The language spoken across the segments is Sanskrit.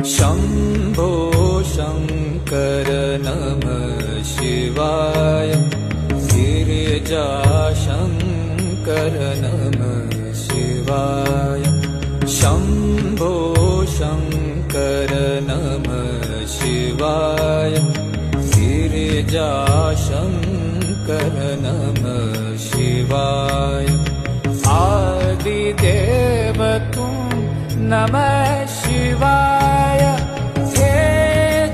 शम्भो शङ्कर नमः शिवाय। गिरिजाशङ्कर नमः शिवाय। शम्भो शङ्कर नमः शिवाय। गिरिजाशङ्कर नमः शिवाय। आदिदेव तुम नमः शिवाय। हे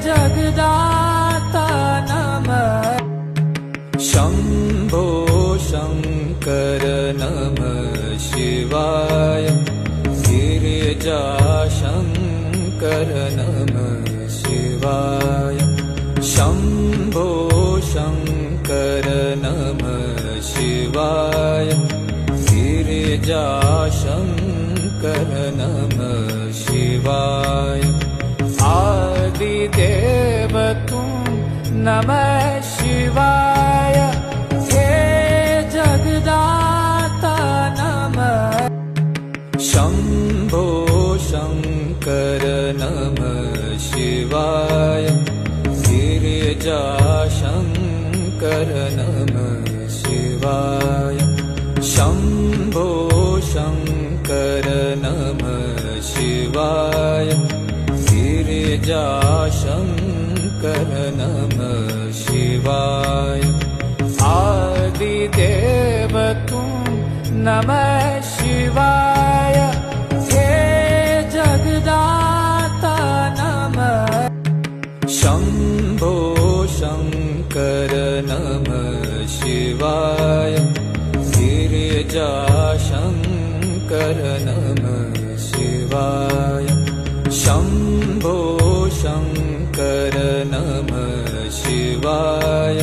जगदाता नमः। शम्भो शङ्कर नमः शिवाय। गिरिजाशङ्कर नमः शिवाय। शम्भो शङ्कर नमः शिवाय। गिरिजाशङ्कर नमः शिवाय। आदिदेव तुम नमः शिवाय। हे जगदाता नमः। शम्भो शङ्कर नमः शिवाय। गिरिजाशङ्कर नमः शिवाय। शम्भो शङ्कर नमः शिवाय। गिरिजाशङ्कर नमः शिवाय। आदिदेव तुम नमः शिवाय। हे जगदाता नमः। शम्भो शङ्कर नमः शिवाय। गिरिजाशङ्कर नमः शिवाय। शम्भो शङ्कर नमः शिवाय।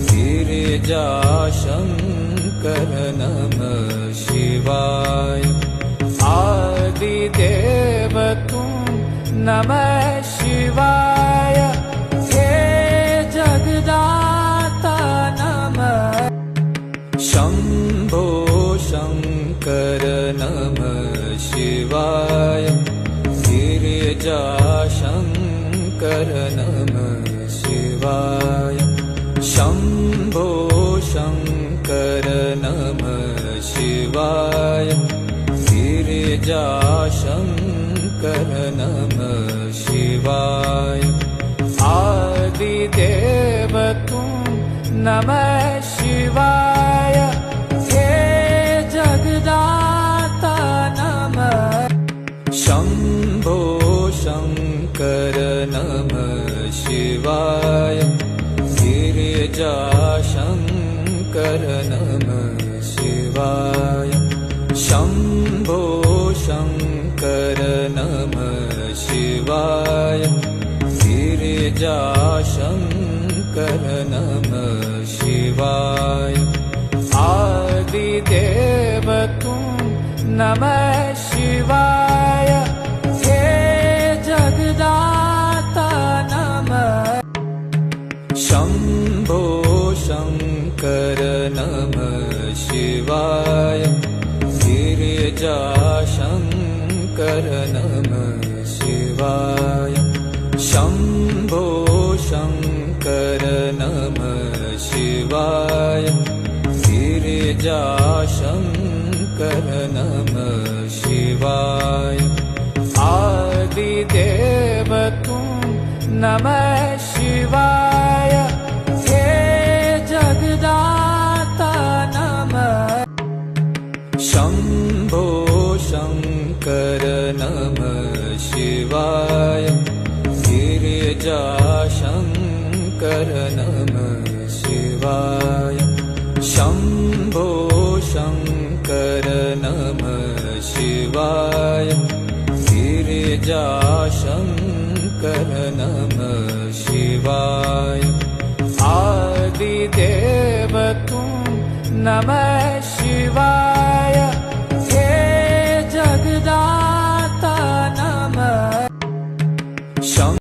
गिरिजाशङ्कर नमः शिवाय। आदिदेव तुम नमः शिवाय। हे जगदाता नमः। शम्भो शङ्कर नमः शिवाय। गिरिजाशङ्कर नमः शिवाय। शम्भो शङ्कर नमः शिवाय। गिरिजाशङ्कर नमः शिवाय। आदिदेव तुम नमः शिवाय। हे जगदाता नमः। शम्भो शङ्कर नमः शिवाय। गिरिजाशङ्कर नमः शिवाय। शम्भो शङ्कर नमः शिवाय। गिरिजाशङ्कर नमः शिवाय। आदिदेव तुम नमः शिवाय। हे जगदाता नमः। शम्भो शङ्कर नमः शिवाय। गिरिजाशङ्कर नमः शिवाय। शम्भो शङ्कर नमः शिवाय। गिरिजाशङ्कर नमः शिवाय। आदिदेव तुम नमः शिवाय। हे जगदाता नमः। शम्भो शङ्कर नमः शिवाय। गिरिजाशङ्कर नमः शिवाय। शम्भो शङ्कर नमः शिवाय। गिरिजाशङ्कर नमः शिवाय। आदिदेव तुम नमः